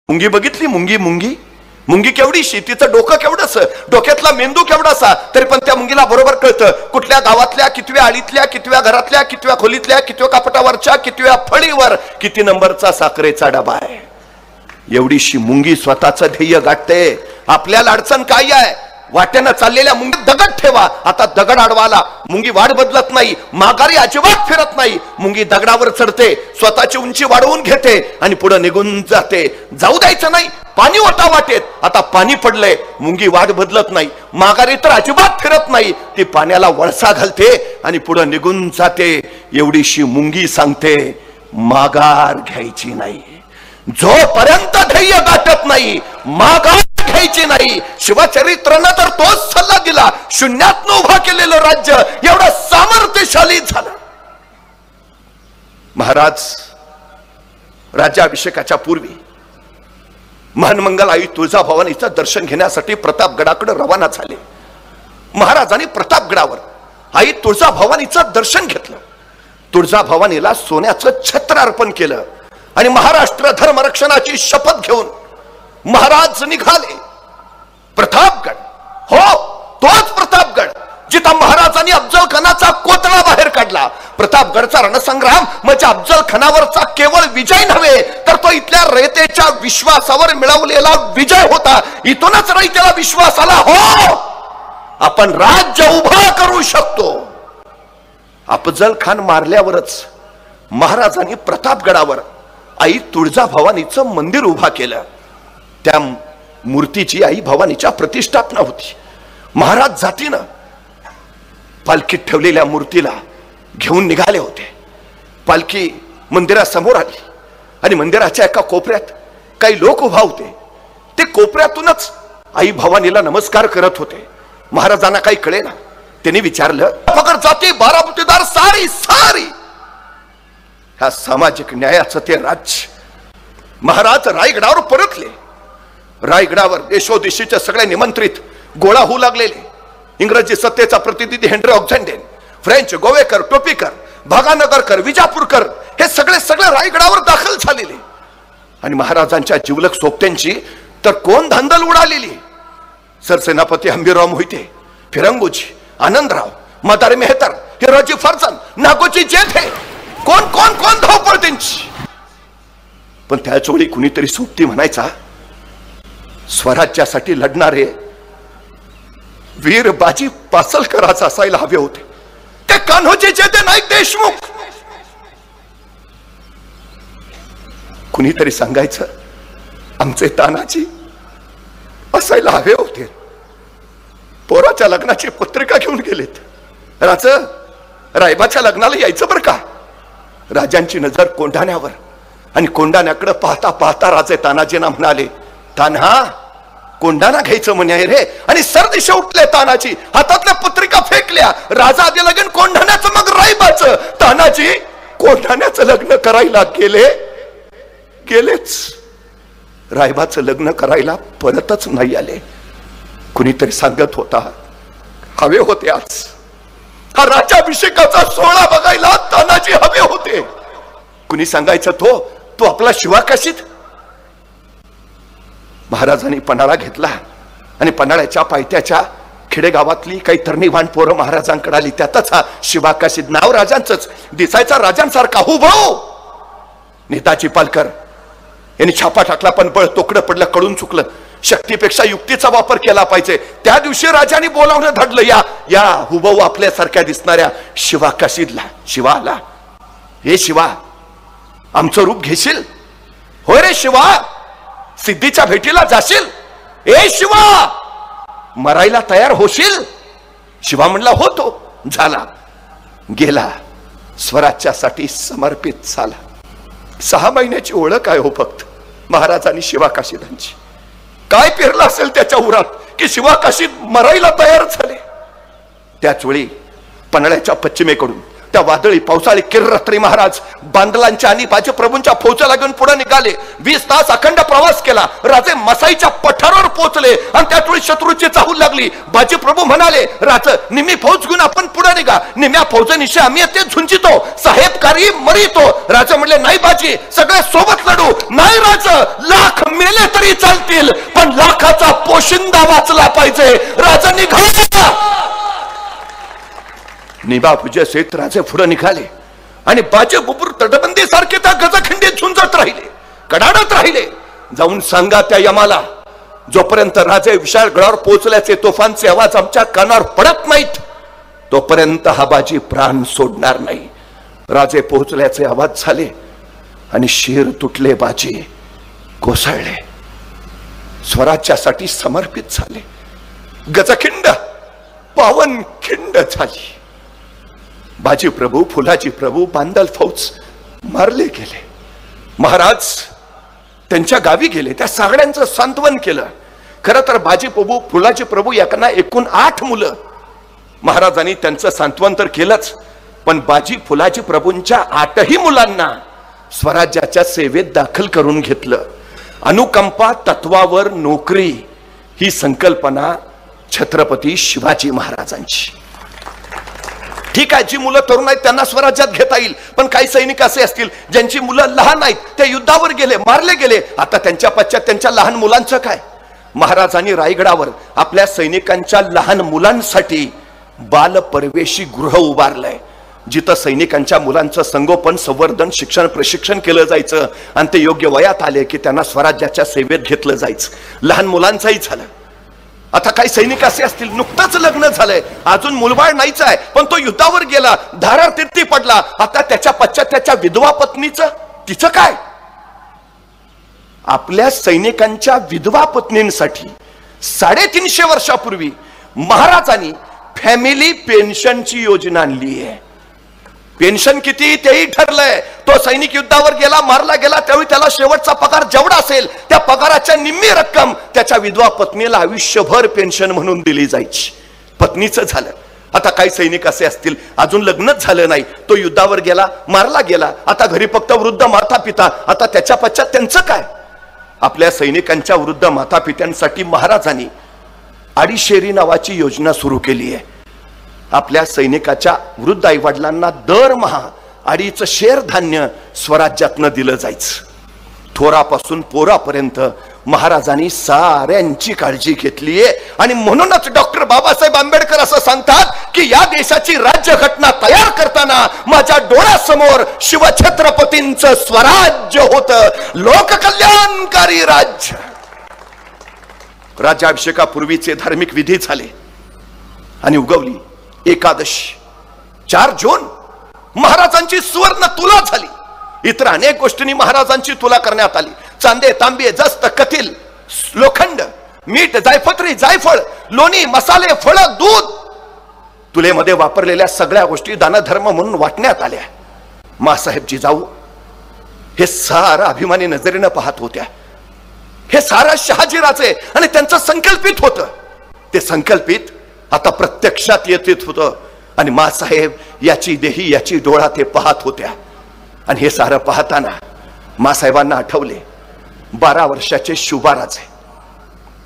मुंगी बघितली? मुंगी मुंगी मुंगी केवढीशी, तिचं डोकं केवढंस, डोक्यातला मेंदू केवढासा, तरी पण त्या मुंगीला बरोबर कळतं कुठल्या गावातल्या कितव्या आळीतल्या कितव्या घरातल्या कितव्या खोलीतल्या कितव्या कापटावरच्या कितव्या फळीवर किती नंबरचा साखरेचा डबा आहे. एवढीशी मुंगी स्वतःचं ध्येय गाठते. आपल्याला अडचण काय आहे? वाट्यानं चाललेल्या मुंगीत दगड ठेवा. आता दगड अडवाला, मुंगी वाढ बदलत नाही, माघारी अजिबात फिरत नाही. मुंगी दगडावर चढते, स्वतःची उंची वाढवून घेते आणि पुढे निघून जाते. जाऊ द्यायचं नाही, पाणी ओटा वाटेत. आता पाणी पडलंय, मुंगी वाढ बदलत नाही, माघारी तर अजिबात फिरत नाही. ती पाण्याला वळसा घालते आणि पुढे निघून जाते. एवढीशी मुंगी सांगते माघार घ्यायची नाही. जोपर्यंत ध्येय गाठत नाही माघार घ्यायची नाही. शिवचरित्रानं तर तोच सल्ला दिला. शून्यातनं उभा केलेलं राज्य एवढं सामर्थ्यशाली झालं. महाराज राज्याभिषेकाच्या पूर्वी महानमंगल आई तुळजाभवानीचं दर्शन घेण्यासाठी प्रतापगडाकडे रवाना झाले. महाराजांनी प्रतापगडावर आई तुळजाभवानीचं दर्शन घेतलं. तुळजाभवानीला सोन्याचं छत्र अर्पण केलं आणि महाराष्ट्र धर्मरक्षणाची शपथ घेऊन महाराज निघाले. प्रतापगड, हो तोच प्रतापगड जिथं महाराजांनी अफजल खानाचा कोतळा बाहेर काढला. प्रतापगडचा रणसंग्राम म्हणजे अफजल खानावरचा केवळ विजय नव्हे, तर तो इथल्या रयतेच्या विश्वासावर मिळवलेला विजय होता. इथूनच रयतेला विश्वास आला, हो आपण राज्य उभा करू शकतो. अफजल खान मारल्यावरच महाराजांनी प्रतापगडावर आई तुळजाभवानीचं मंदिर उभा केलं. त्या मूर्तीची आई भवानीच्या प्रतिष्ठापना होती. महाराज जातीनं पालखीत ठेवलेल्या मूर्तीला घेऊन निघाले होते. पालखी मंदिरासमोर आली आणि मंदिराच्या एका कोपऱ्यात काही लोक उभा होते. ते कोपऱ्यातूनच आई भवानीला नमस्कार करत होते. महाराजांना काही कळेना. त्यांनी विचारलं, पकड जाती बारामतीदार सारी सारी. ह्या सामाजिक न्यायाचं ते राज्य. महाराज रायगडावर परतले. रायगडावर देशोदेशीचे सगळे निमंत्रित गोळा होऊ लागलेले. इंग्रजी सत्तेचा प्रतिनिधी हेनरी ऑक्झेंडेन, फ्रेंच गोवेकर, टोपीकर, भागानगरकर, विजापूरकर हे सगळे रायगडावर दाखल झालेले. आणि महाराजांच्या जिवलक सोबत्यांची तर कोण धांदल उडालेली. सरसेनापती हंबीरराव मोहिते, फिरंगोजी, आनंदराव, मदार मेहतर, हिरोजी फर्जन, नागोजी जेठे, कोण कोण कोण धावपळ त्यांची. पण त्याच वेळी कुणीतरी सोबती म्हणायचा, स्वराज्यासाठी लढणारे वीर बाजी पासलकराचा असायला हवे होते, ते कान्होजी जेधे नाईक देशमुख. कुणीतरी सांगायचं, आमचे तानाजी असायला हवे होते. पोराच्या लग्नाची पत्रिका घेऊन गेलेत. रायबाच्या लग्नाला यायचं बरं का. राजांची नजर कोंढाण्यावर आणि कोंढाण्याकडे पाहता पाहता राजे तानाजींना म्हणाले, तान्हा कोंढाणा घ्यायचं म्हणे रे. आणि सरदिशा उठले तानाजी, हातातल्या पत्रिका फेकल्या. राजा आधी लगीन कोंढाण्याचं, मग रायबाचं. तानाजी कोंढाण्याचं लग्न करायला गेलेच. रायबाचं लग्न करायला परतच नाही आले. कुणीतरी सांगत होता, हवे होते आज हा राज्याभिषेकाचा सोहळा बघायला तानाजी हवे होते. कुणी सांगायचं, तो आपला शिवाकाशीत. महाराजांनी पन्हाळा घेतला आणि पन्हाळ्याच्या पायथ्याच्या खेडेगावातली काही तरणीवाण पोरं महाराजांकडे आली. त्यातच हा शिवाकाशीत नाव राजांचंच, दिसायचा राजांसारखा हुबहू. नेताजी पालकर यांनी छापा टाकला, पण बळ तोकडं पडलं, कळून चुकलं. शक्तीपेक्षा युक्तीचा वापर केला पाहिजे. त्या दिवशी राजांनी बोलावणं धाडलं, या हुबहू आपल्यासारख्या दिसणाऱ्या शिवाकाशीतला. शिवा आला. हे शिवा, आमचं रूप घेशील? होय रे शिवा, सिद्धीच्या भेटीला जाशील? ए शिवा, मरायला तयार होशील? शिवा म्हणला, होतो. झाला, गेला, स्वराज्यासाठी समर्पित झाला. 6 महिन्याची ओळख आहे हो फक्त महाराजांनी शिवाकाशीदांची. काय पेरलं असेल त्याच्या उरात की शिवाकाशीत मरायला तयार झाले. त्याच वेळी पन्हाळ्याच्या पश्चिमेकडून त्या वादळी पावसाळी किर्रत्री महाराज बांदलांच्या आणि बाजी प्रभूंच्या फौजेला घेऊन पुढे निघाले. 20 तास अखंड प्रवास केला. राजे मसाईच्या पठारावर पोहोचले आणि त्या वेळी शत्रूची चाहूल लागली. बाजी प्रभू म्हणाले, राज निम्मी फौज घेऊन आपण पुढे निघा. निम्या फौजेनिशी आम्ही येथे झुंजितो, साहेबकारी मरितो. राजा म्हणले, नाही बाजी, सगळे सोबत लढू. नाही राज, लाख मेले तरी चालतील, पण लाखाचा पोशिंदा वाचला पाहिजे. राजा निघाला. निभा विजय सहित राजे पुढे निघाले आणि बाजे बुबुर तटबंदी सारखे त्या गजखंडीत झुंजत राहिले, कडाडत राहिले. जाऊन सांगा त्या यमाला, जोपर्यंत राजे विशाळ गडावर पोहोचल्याचे तोफांचे आवाज आमच्या कानावर पडत नाहीत, तोपर्यंत हा बाजी प्राण सोडणार नाही. राजे पोहोचल्याचे आवाज झाले आणि शिर तुटले. बाजी कोसळले, स्वराज्यासाठी समर्पित झाले. गजखिंड पावन खिंड झाली. बाजी प्रभू, फुलाजी प्रभू, बांदल फौज मारले गेले. महाराज त्यांच्या गावी गेले. त्या सगळ्यांचं सांत्वन केलं. खरं तर बाजी प्रभू, फुलाजी प्रभू यांना एकूण 8 मुलं. महाराजांनी त्यांचं सांत्वन तर केलंच, पण बाजी फुलाजी प्रभूंच्या 8ही मुलांना स्वराज्याच्या सेवेत दाखल करून घेतलं. अनुकंपा तत्वावर नोकरी ही संकल्पना छत्रपती शिवाजी महाराजांची. ठीक आहे, जी मुलं तरुण आहेत त्यांना स्वराज्यात घेता येईल, पण काही सैनिक असे असतील ज्यांची मुलं लहान आहेत, ते युद्धावर गेले, मारले गेले. आता त्यांच्या पश्चात त्यांच्या लहान मुलांचं काय? महाराजांनी रायगडावर आपल्या सैनिकांच्या लहान मुलांसाठी बालपरवेशी गृह उभारलंय, जिथं सैनिकांच्या मुलांचं संगोपन, संवर्धन, शिक्षण, प्रशिक्षण केलं जायचं आणि ते योग्य वयात आले की त्यांना स्वराज्याच्या सेवेत घेतलं जायचं. लहान मुलांचंही झालं. आता काही सैनिक असे असतील, नुकतंच लग्न झालंय, अजून मुलबाळ नाहीच आहे, पण तो युद्धावर गेला, धारार तीर्थी पडला. आता त्याच्या पश्चात त्याच्या विधवा पत्नीचं, तिचं काय? आपल्या सैनिकांच्या विधवा पत्नींसाठी 350 वर्षापूर्वी महाराजांनी फॅमिली पेन्शनची योजना आणली आहे. पेन्शन किती तेही ठरलंय. तो सैनिक युद्धावर गेला, मारला गेला, त्यावेळी त्याला शेवटचा पगार जेवढा असेल त्या पगाराच्या निम्मी रक्कम त्याच्या विधवा पत्नीला आयुष्यभर पेन्शन म्हणून दिली जायची. पत्नीचं झालं. आता काही सैनिक असे असतील, अजून लग्नच झालं नाही, तो युद्धावर गेला, मारला गेला, आता घरी फक्त वृद्ध माता पिता. आता त्याच्या पश्चात त्यांचं काय? आपल्या सैनिकांच्या वृद्ध माता पित्यांसाठी महाराजांनी अडीशेरी नावाची योजना सुरू केली आहे. आपल्या सैनिकाच्या वृद्ध आई वडिलांना दरमहा 2.5 शेर धान्य स्वराज्यातनं दिलं जायचं. थोरापासून पोरापर्यंत महाराजांनी साऱ्यांची काळजी घेतली आहे. आणि म्हणूनच डॉक्टर बाबासाहेब आंबेडकर असं सांगतात की या देशाची राज्यघटना तयार करताना माझ्या डोळ्यासमोर शिवछत्रपतींचं स्वराज्य होतं, लोककल्याणकारी राज्य. राज्याभिषेकापूर्वीचे धार्मिक विधी झाले आणि उगवली एकादशी. 4 जून महाराजांची सुवर्ण तुला झाली. इतर अनेक गोष्टींनी महाराजांची तुला करण्यात आली. चांदे, तांबे, जस्त, कथील, लोखंड, मीठ, जायपत्री, जायफळ, लोणी, मसाले, फळ, दूध, तुलेमध्ये वापरलेल्या सगळ्या गोष्टी दानधर्म म्हणून वाटण्यात आल्या. मासाहेब जिजाऊ हे सारं अभिमानी नजरेनं पाहत होत्या. हे सारं शहाजीराजे आणि त्यांचं संकल्पित होतं. ते संकल्पित आता प्रत्यक्षात येत होतं आणि मासाहेब याची देही, याची डोळा ते पाहत होत्या. आणि हे सारं पाहताना मासाहेबांना आठवले 12 वर्षाचे शुभाराजे.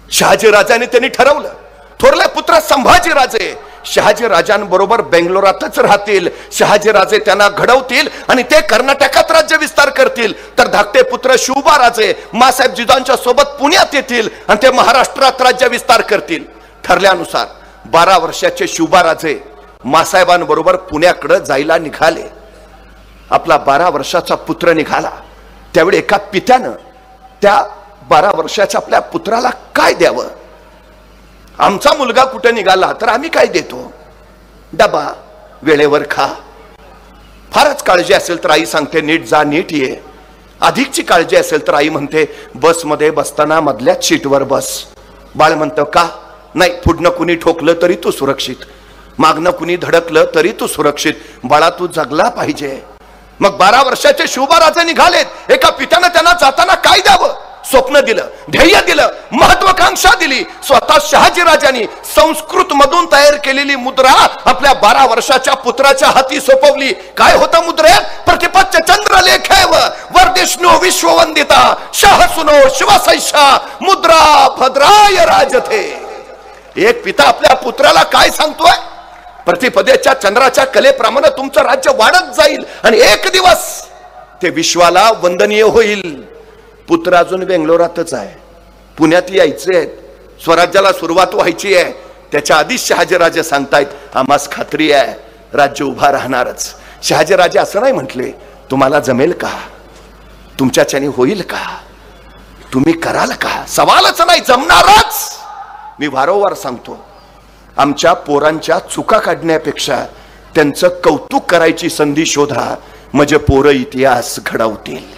शहाजीराजांनी त्यांनी ठरवलं, थोरले पुत्र संभाजीराजे शहाजीराजांबरोबर बेंगलोरातच राहतील. शहाजीराजे त्यांना घडवतील आणि ते कर्नाटकात राज्य विस्तार करतील. तर धाकटे पुत्र शिवबाराजे मासाहेब जिजाऊंच्या सोबत पुण्यात येतील आणि ते महाराष्ट्रात राज्य विस्तार करतील. ठरल्यानुसार 12 वर्षाचे शिवबाराजे मासाहेबांबरोबर पुण्याकडे जायला निघाले. आपला 12 वर्षाचा पुत्र निघाला. त्यावेळी एका पित्यानं त्या 12 वर्षाच्या आपल्या पुत्राला काय द्यावं? आमचा मुलगा कुठे निघाला तर आम्ही काय देतो? डबा, वेळेवर खा. फारच काळजी असेल तर आई सांगते नीट जा, नीट ये. अधिकची काळजी असेल तर आई म्हणते बसमध्ये बसताना मधल्याच सीटवर बस. बाळ म्हणतं का? नाही, पुढनं कुणी ठोकलं तरी तू सुरक्षित, मागणं कुणी धडकलं तरी तू सुरक्षित. बाळा तू जगला पाहिजे. मग 12 वर्षाचे शिवबाराजे निघालेत. एका पित्यानं त्यांना जाताना काय द्यावं? स्वप्न दिलं, ध्येय दिलं, महत्वाकांक्षा दिली. स्वतः शहाजीराजांनी संस्कृत मधून तयार केलेली मुद्रा आपल्या 12 वर्षाच्या पुत्राच्या हाती सोपवली. काय होता मुद्रेत? प्रतिपच्च चंद्रलेखेव वर्धिष्णू विश्ववंदिता शाहसुनो शिवसैषा मुद्रा भद्राय राजथे. एक पिता आपल्या पुत्राला काय सांगतोय? प्रतिपदेच्या चंद्राच्या कलेप्रमाणे तुमचं राज्य वाढत जाईल आणि एक दिवस ते विश्वाला वंदनीय होईल. पुत्र अजून बेंगलोरातच आहे, पुण्यात यायचे आहेत, स्वराज्याला सुरुवात व्हायची आहे. त्याच्या आधीच शहाजीराजे सांगतायत आम्हास खात्री आहे राज्य उभा राहणारच. शहाजीराजे असं नाही म्हटले तुम्हाला जमेल का, तुमच्याच्याने होईल का, तुम्ही कराल का? सवालच नाही, जमणारच. मी वारंवार सांगतो आमच्या पोरांच्या चुका काढण्यापेक्षा त्यांचं कौतुक करायची संधी शोधा, म्हणजे पोरं इतिहास घडवतील.